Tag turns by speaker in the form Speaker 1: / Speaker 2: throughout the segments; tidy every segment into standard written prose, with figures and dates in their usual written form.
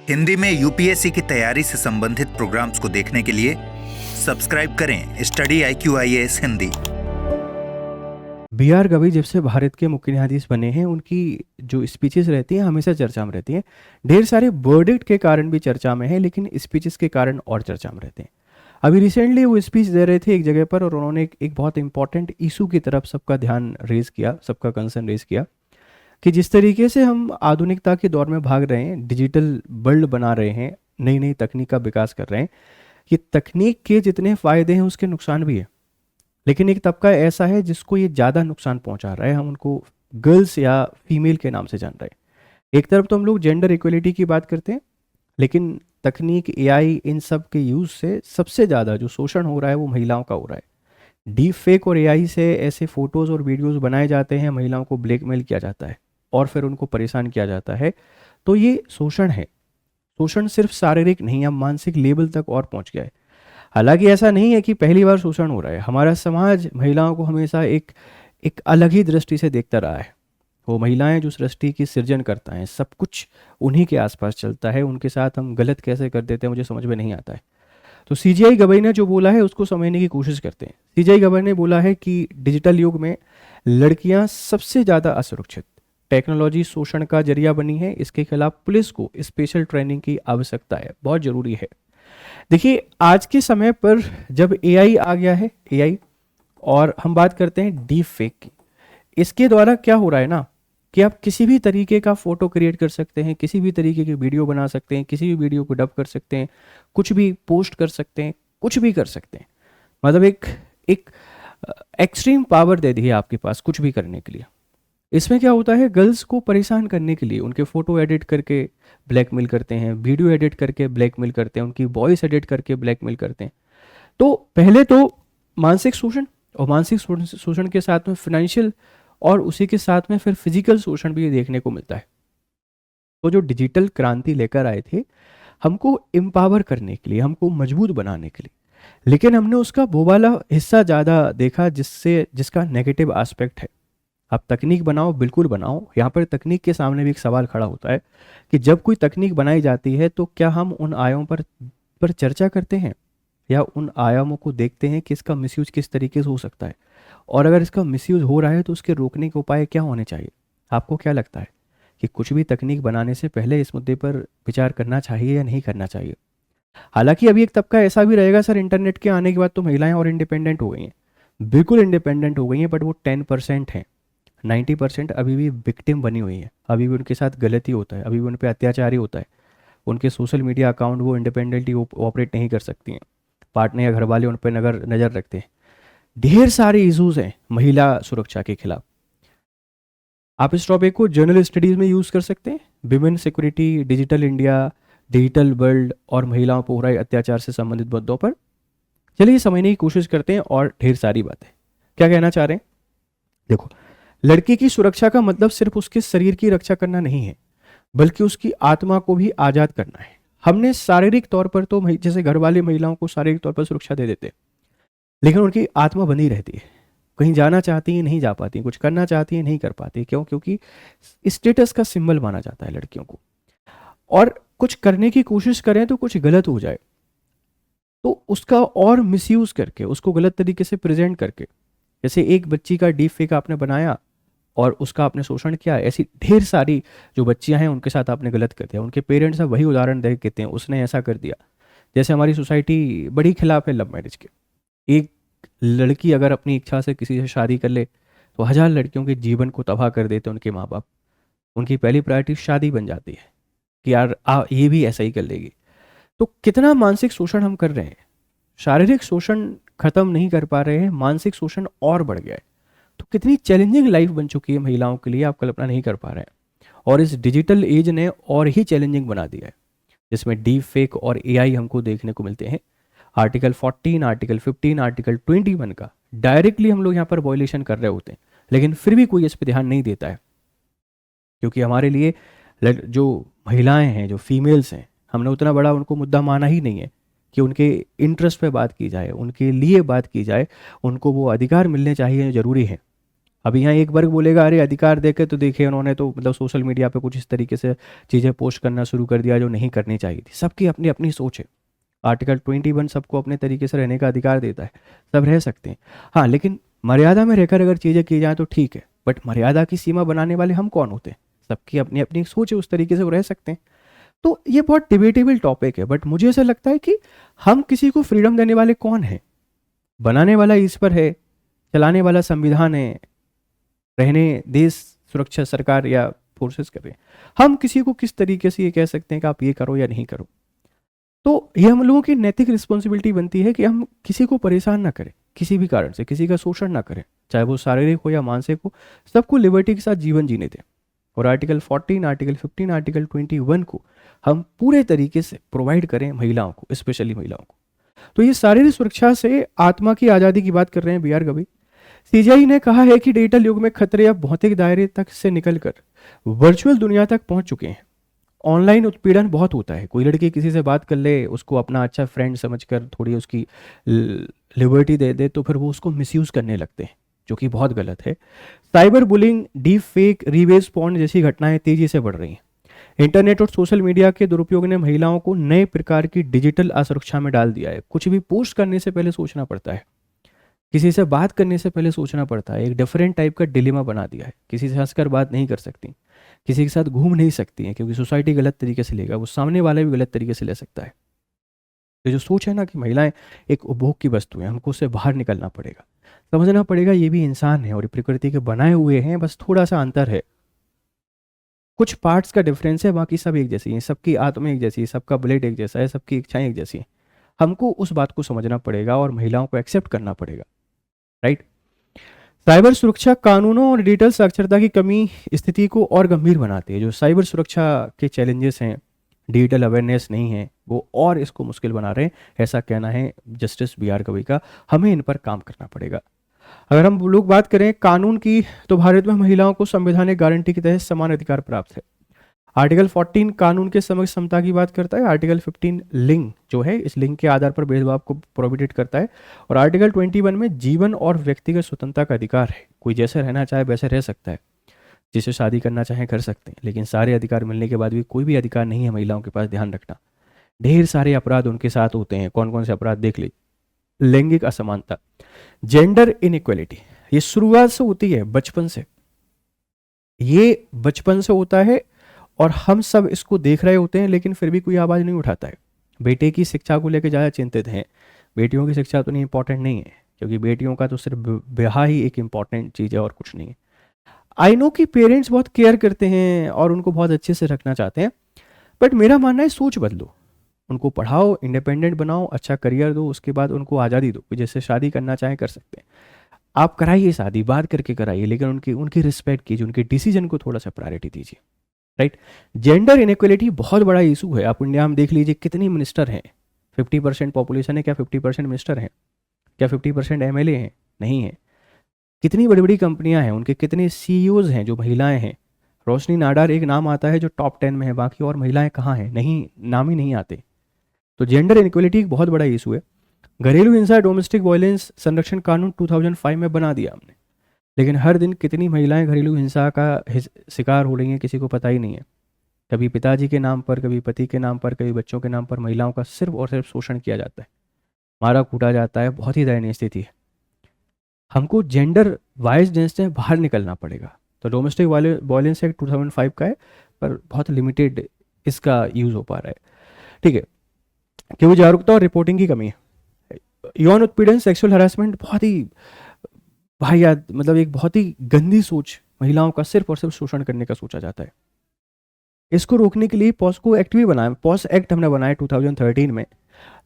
Speaker 1: हिंदी में यूपीएससी की तैयारी से संबंधित प्रोग्राम्स को देखने के लिए सब्सक्राइब करें study IQIAS Hindi.
Speaker 2: B.R. Gavai जब से भारत के मुख्य न्यायाधीश बने हैं, उनकी जो स्पीचेस रहती हैं हमेशा चर्चा में रहती हैं। ढेर सारे वर्डिक्ट के कारण भी चर्चा में है, लेकिन स्पीचेस के कारण और चर्चा में रहते हैं। अभी रिसेंटली वो स्पीच दे रहे थे एक जगह पर, और उन्होंने एक बहुत इंपॉर्टेंट इशू की तरफ सबका ध्यान रेज किया, सबका कंसर्न रेज किया कि जिस तरीके से हम आधुनिकता के दौर में भाग रहे हैं, डिजिटल वर्ल्ड बना रहे हैं, नई नई तकनीक का विकास कर रहे हैं, ये तकनीक के जितने फ़ायदे हैं उसके नुकसान भी है। लेकिन एक तबका ऐसा है जिसको ये ज़्यादा नुकसान पहुंचा रहा है। हम उनको गर्ल्स या फीमेल के नाम से जान रहे हैं। एक तरफ तो हम लोग जेंडर इक्वलिटी की बात करते हैं, लेकिन तकनीक, AI, इन सब के यूज़ से सबसे ज़्यादा जो शोषण हो रहा है वो महिलाओं का हो रहा है। डीप फेक और AI से ऐसे फ़ोटोज़ और वीडियोज़ बनाए जाते हैं, महिलाओं को ब्लैकमेल किया जाता है और फिर उनको परेशान किया जाता है। तो ये शोषण है। शोषण सिर्फ शारीरिक नहीं, अब मानसिक लेवल तक और पहुंच गया है। हालांकि ऐसा नहीं है कि पहली बार शोषण हो रहा है। हमारा समाज महिलाओं को हमेशा एक अलग ही दृष्टि से देखता रहा है। वो महिलाएं जो सृष्टि की सृजन करता है, सब कुछ उन्हीं के आसपास चलता है। उनके साथ हम गलत कैसे कर देते हैं मुझे समझ में नहीं आता है। तो CGI गवई ने जो बोला है उसको समझने की कोशिश करते हैं। CGI गवई ने बोला है कि डिजिटल युग में लड़कियां सबसे ज़्यादा असुरक्षित, टेक्नोलॉजी शोषण का जरिया बनी है। इसके खिलाफ पुलिस को स्पेशल ट्रेनिंग की आवश्यकता है, बहुत ज़रूरी है। देखिए, आज के समय पर जब AI आ गया है, AI, और हम बात करते हैं डीप फेक की, इसके द्वारा क्या हो रहा है ना कि आप किसी भी तरीके का फोटो क्रिएट कर सकते हैं, किसी भी तरीके की वीडियो बना सकते हैं, किसी भी वीडियो को डब कर सकते हैं, कुछ भी पोस्ट कर सकते हैं, कुछ भी कर सकते हैं। मतलब एक एक्सट्रीम पावर दे दी है आपके पास कुछ भी करने के लिए। इसमें क्या होता है, गर्ल्स को परेशान करने के लिए उनके फ़ोटो एडिट करके ब्लैकमेल करते हैं, वीडियो एडिट करके ब्लैकमेल करते हैं, उनकी वॉइस एडिट करके ब्लैकमेल करते हैं। तो पहले तो मानसिक शोषण, और मानसिक शोषण के साथ में फाइनेंशियल, और उसी के साथ में फिर फिजिकल शोषण भी देखने को मिलता है। तो जो डिजिटल क्रांति लेकर आए थे हमको एम्पावर करने के लिए, हमको मजबूत बनाने के लिए, लेकिन हमने उसका वो वाला हिस्सा ज़्यादा देखा जिसका नेगेटिव एस्पेक्ट है। आप तकनीक बनाओ, बिल्कुल बनाओ। यहाँ पर तकनीक के सामने भी एक सवाल खड़ा होता है कि जब कोई तकनीक बनाई जाती है तो क्या हम उन आयामों पर चर्चा करते हैं, या उन आयामों को देखते हैं कि इसका मिसयूज किस तरीके से हो सकता है, और अगर इसका मिसयूज हो रहा है तो उसके रोकने के उपाय क्या होने चाहिए। आपको क्या लगता है कि कुछ भी तकनीक बनाने से पहले इस मुद्दे पर विचार करना चाहिए या नहीं करना चाहिए? हालांकि अभी एक तबका ऐसा भी रहेगा, सर इंटरनेट के आने के बाद तो महिलाएं और इंडिपेंडेंट हो गई हैं, बिल्कुल इंडिपेंडेंट हो गई हैं, बट वो 10% हैं। 90% अभी भी विक्टिम बनी हुई है। अभी भी उनके साथ गलती होता है, अभी भी उन पर अत्याचार ही होता है। उनके सोशल मीडिया अकाउंट वो इंडिपेंडेंटली ऑपरेट नहीं कर सकती हैं, पार्टनर या घर वाले उन पर नज़र रखते हैं। ढेर सारे इशूज़ हैं महिला सुरक्षा के खिलाफ। आप इस टॉपिक को जर्नल स्टडीज़ में यूज़ कर सकते हैं, women security, digital India, digital world और महिलाओं पर हो रहे अत्याचार से संबंधित मुद्दों पर। चलिए समझने की कोशिश करते हैं, और ढेर सारी बातें क्या कहना चाह रहे हैं। देखो, लड़की की सुरक्षा का मतलब सिर्फ उसके शरीर की रक्षा करना नहीं है, बल्कि उसकी आत्मा को भी आज़ाद करना है। हमने शारीरिक तौर पर तो जैसे घर वाले महिलाओं को शारीरिक तौर पर सुरक्षा दे देते, लेकिन उनकी आत्मा बंधी रहती है। कहीं जाना चाहती है नहीं जा पाती, कुछ करना चाहती है नहीं कर पाती। क्यों? क्योंकि स्टेटस का सिंबल माना जाता है लड़कियों को, और कुछ करने की कोशिश करें तो कुछ गलत हो जाए तो उसका और मिसयूज करके, उसको गलत तरीके से प्रेजेंट करके, जैसे एक बच्ची का डीप फेक आपने बनाया और उसका आपने शोषण किया, ऐसी ढेर सारी जो बच्चियां हैं उनके साथ आपने गलत कर दिया। उनके पेरेंट्स अब वही उदाहरण दे कहते हैं उसने ऐसा कर दिया। जैसे हमारी सोसाइटी बड़ी खिलाफ है लव मैरिज के। एक लड़की अगर अपनी इच्छा से किसी से शादी कर ले तो 1000 लड़कियों के जीवन को तबाह कर देते उनके माँ बाप। उनकी पहली प्रायोरिटी शादी बन जाती है कि यार ये भी ऐसा ही कर लेगी। तो कितना मानसिक शोषण हम कर रहे हैं। शारीरिक शोषण खत्म नहीं कर पा रहे हैं, मानसिक शोषण और बढ़ गया है। तो कितनी चैलेंजिंग लाइफ बन चुकी है महिलाओं के लिए, आप कल्पना नहीं कर पा रहे हैं। और इस डिजिटल एज ने और ही चैलेंजिंग बना दिया है, जिसमें डीप फेक और AI हमको देखने को मिलते हैं। आर्टिकल 14, आर्टिकल 15, आर्टिकल 21 का डायरेक्टली हम लोग यहाँ पर वॉयलेशन कर रहे होते हैं, लेकिन फिर भी कोई इस पर ध्यान नहीं देता है। क्योंकि हमारे लिए जो महिलाएं हैं, जो फीमेल्स हैं, हमने उतना बड़ा उनको मुद्दा माना ही नहीं है कि उनके इंटरेस्ट पे बात की जाए, उनके लिए बात की जाए, उनको वो अधिकार मिलने चाहिए, ज़रूरी है। अभी यहाँ एक वर्ग बोलेगा अरे अधिकार देके तो देखे उन्होंने तो मतलब सोशल मीडिया पे कुछ इस तरीके से चीज़ें पोस्ट करना शुरू कर दिया जो नहीं करनी चाहिए थी। सबकी अपनी अपनी सोच है। आर्टिकल 21 सबको अपने तरीके से रहने का अधिकार देता है, सब रह सकते हैं। हाँ, लेकिन मर्यादा में रहकर अगर चीज़ें की जाए तो ठीक है, बट मर्यादा की सीमा बनाने वाले हम कौन होते हैं? सबकी अपनी अपनी सोच है, उस तरीके से वो रह सकते हैं। तो ये बहुत डिबेटेबल टॉपिक है, बट मुझे ऐसा लगता है कि हम किसी को फ्रीडम देने वाले कौन है? बनाने वाला ईश्वर है, चलाने वाला संविधान है, रहने देश सुरक्षा सरकार या फोर्सेस कर रहे हैं। हम किसी को किस तरीके से ये कह सकते हैं कि आप ये करो या नहीं करो? तो ये हम लोगों की नैतिक रिस्पॉन्सिबिलिटी बनती है कि हम किसी को परेशान ना करें, किसी भी कारण से किसी का शोषण ना करें, चाहे वो शारीरिक हो या मानसिक हो, सबको लिबर्टी के साथ जीवन जीने दें। और आर्टिकल 14, आर्टिकल 15, आर्टिकल 21 को हम पूरे तरीके से प्रोवाइड करें महिलाओं को, स्पेशली महिलाओं को। तो ये शारीरिक सुरक्षा से आत्मा की आज़ादी की बात कर रहे हैं बी आर गवई। सीजीआई ने कहा है कि डिजिटल युग में खतरे अब भौतिक दायरे तक से निकलकर वर्चुअल दुनिया तक पहुंच चुके हैं। ऑनलाइन उत्पीड़न बहुत होता है। कोई लड़की किसी से बात कर ले, उसको अपना अच्छा फ्रेंड समझकर थोड़ी उसकी लिबर्टी दे दे, तो फिर वो उसको मिसयूज करने लगते हैं, जो कि बहुत गलत है। Cyber bullying, deep fake, ravage porn जैसी घटनाएं तेजी से बढ़ रही हैं। इंटरनेट और सोशल मीडिया के दुरुपयोग ने महिलाओं को नए प्रकार की डिजिटल असुरक्षा में डाल दिया है। कुछ भी पोस्ट करने से पहले सोचना पड़ता है, किसी से बात करने से पहले सोचना पड़ता है। एक डिफरेंट टाइप का डिलेमा बना दिया है। किसी से हंसकर बात नहीं कर सकती, किसी के साथ घूम नहीं सकती हैं, क्योंकि सोसाइटी गलत तरीके से लेगा, वो सामने वाला भी गलत तरीके से ले सकता है। तो जो सोच है ना कि महिलाएं एक उपभोग की वस्तु है, हमको उससे बाहर निकलना पड़ेगा, समझना पड़ेगा ये भी इंसान है और प्रकृति के बनाए हुए हैं, बस थोड़ा सा अंतर है, कुछ पार्ट्स का डिफरेंस है, बाकी सब एक जैसी हैं, सबकी आत्मा एक जैसी है, सबका ब्लड एक जैसा है, सबकी इच्छाएं एक जैसी हैं। हमको उस बात को समझना पड़ेगा और महिलाओं को एक्सेप्ट करना पड़ेगा, राइट। साइबर सुरक्षा कानूनों और डिजिटल साक्षरता की कमी स्थिति को और गंभीर बनाती है। जो साइबर सुरक्षा के चैलेंजेस हैं, डिजिटल अवेयरनेस नहीं है, वो और इसको मुश्किल बना रहे हैं, ऐसा कहना है जस्टिस बी आर गवई का। हमें इन पर काम करना पड़ेगा। अगर हम लोग बात करें कानून की, तो भारत में महिलाओं को संवैधानिक गारंटी के तहत समान अधिकार प्राप्त है। आर्टिकल 14 कानून के समक्ष समता की बात करता है। आर्टिकल 15 लिंग जो है, इस लिंग के आधार पर भेदभाव को प्रोहिबिट करता है। और आर्टिकल 21 में जीवन और व्यक्तिगत स्वतंत्रता का अधिकार है। कोई जैसे रहना चाहे वैसे रह सकता है, जिसे शादी करना चाहे कर सकते हैं, लेकिन सारे अधिकार मिलने के बाद भी कोई भी अधिकार नहीं है महिलाओं के पास। ध्यान रखना, ढेर सारे अपराध उनके साथ होते हैं। कौन कौन से अपराध देख लीजिए। लैंगिक असमानता, जेंडर इनइक्वलिटी, ये शुरुआत से होती है, बचपन से, ये बचपन से होता है और हम सब इसको देख रहे होते हैं, लेकिन फिर भी कोई आवाज़ नहीं उठाता है। बेटे की शिक्षा को लेकर ज़्यादा चिंतित हैं। बेटियों की शिक्षा तो नहीं इंपॉर्टेंट नहीं है, क्योंकि बेटियों का तो सिर्फ ब्याह ही एक इंपॉर्टेंट चीज़ है और कुछ नहीं है। आई नो कि पेरेंट्स बहुत केयर करते हैं और उनको बहुत अच्छे से रखना चाहते हैं, बट मेरा मानना है सोच बदलो, उनको पढ़ाओ, इंडिपेंडेंट बनाओ, अच्छा करियर दो, उसके बाद उनको आज़ादी दो। जैसे शादी करना चाहें कर सकते हैं, आप कराइए शादी, बात करके कराइए, लेकिन उनकी उनकी रिस्पेक्ट कीजिए, उनके डिसीजन को थोड़ा सा प्रायोरिटी दीजिए, राइट। जेंडर इनइक्वलिटी बहुत बड़ा इशू है। आप इंडिया में देख लीजिए कितनी मिनिस्टर हैं, 50% पॉपुलेशन है, क्या 50% मिनिस्टर हैं? क्या 50% एमएलए हैं? नहीं है। कितनी बड़ी बड़ी कंपनियां हैं, उनके कितने सीईओज हैं जो महिलाएं हैं। रोशनी नाडार एक नाम आता है जो टॉप 10 में है, बाकी और महिलाएं कहाँ हैं? नहीं, नाम ही नहीं आते। तो जेंडर इनइक्वलिटी एक बहुत बड़ा इशू है। घरेलू हिंसा, डोमेस्टिक वायलेंस संरक्षण कानून 2005 में बना दिया हमने, लेकिन हर दिन कितनी महिलाएं घरेलू हिंसा का शिकार हो रही हैं किसी को पता ही नहीं है। कभी पिताजी के नाम पर, कभी पति के नाम पर, कभी बच्चों के नाम पर महिलाओं का सिर्फ और सिर्फ शोषण किया जाता है, मारा कूटा जाता है। बहुत ही दयनीय स्थिति है। हमको जेंडर वाइज से बाहर निकलना पड़ेगा। तो डोमेस्टिक वायलेंस एक्ट 2005 का है, पर बहुत लिमिटेड इसका यूज़ हो पा रहा है, ठीक है, क्योंकि जागरूकता और रिपोर्टिंग की कमी है। यौन उत्पीड़न, सेक्सुअल हरासमेंट बहुत ही वाहियात, मतलब एक बहुत ही गंदी सोच, महिलाओं का सिर्फ और सिर्फ शोषण करने का सोचा जाता है। इसको रोकने के लिए पॉस्को एक्ट भी बनाया, पॉस एक्ट हमने बनाया 2013 में,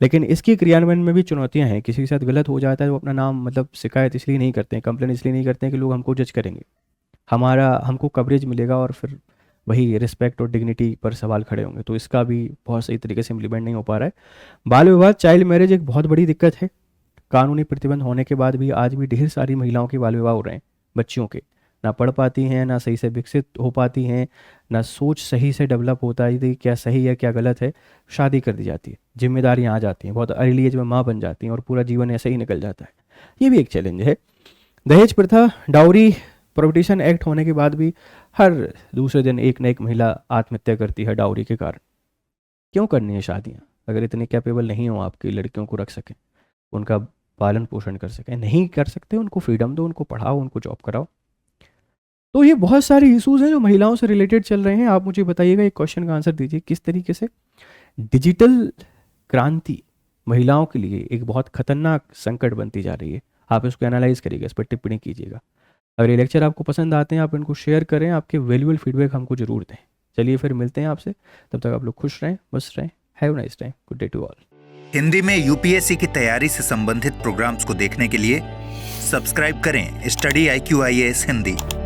Speaker 2: लेकिन इसकी क्रियान्वयन में भी चुनौतियां हैं। किसी के साथ गलत हो जाता है तो अपना नाम, मतलब शिकायत इसलिए नहीं करते हैं, कंप्लेन इसलिए नहीं करते हैं कि लोग हमको जज करेंगे, हमको कवरेज मिलेगा और फिर वही रिस्पेक्ट और डिग्निटी पर सवाल खड़े होंगे। तो इसका भी बहुत सही तरीके से इम्प्लीमेंट नहीं हो पा रहा है। बाल विवाह, चाइल्ड मैरिज एक बहुत बड़ी दिक्कत है। कानूनी प्रतिबंध होने के बाद भी आज भी ढेर सारी महिलाओं के बाल विवाह हो रहे हैं, बच्चियों के, ना पढ़ पाती हैं, ना सही से विकसित हो पाती हैं, ना सोच सही से डेवलप होता है क्या सही है क्या गलत है, शादी कर दी जाती है, जिम्मेदारियाँ आ जाती हैं, बहुत अर्ली एज में माँ बन जाती हैं और पूरा जीवन ऐसे ही निकल जाता है। ये भी एक चैलेंज है। दहेज प्रथा, डाउरी प्रोहिबिशन एक्ट होने के बाद भी हर दूसरे दिन एक न एक महिला आत्महत्या करती है डाउरी के कारण। क्यों करनी है शादियाँ? अगर इतने कैपेबल नहीं हो आपकी लड़कियों को रख सकें, उनका पालन पोषण कर सकें, नहीं कर सकते उनको फ्रीडम दो, उनको पढ़ाओ, उनको जॉब कराओ। तो ये बहुत सारे इश्यूज हैं जो महिलाओं से रिलेटेड चल रहे हैं। आप मुझे बताइएगा, एक क्वेश्चन का आंसर दीजिए, किस तरीके से डिजिटल क्रांति महिलाओं के लिए एक बहुत खतरनाक संकट बनती जा रही है। आप इसको एनालाइज करिएगा, इस पर टिप्पणी कीजिएगा। अगर ये लेक्चर आपको पसंद आते हैं, आप इनको शेयर करें, आपके वैल्यूएबल फीडबैक हमको जरूर दें। चलिए फिर मिलते हैं आपसे, तब तक आप लोग खुश रहें, मस्त रहें। Have nice time, good day to all.
Speaker 1: Hindi में यूपीएससी की तैयारी से संबंधित प्रोग्राम्स को देखने के लिए सब्सक्राइब करें स्टडी IQ IAS हिंदी।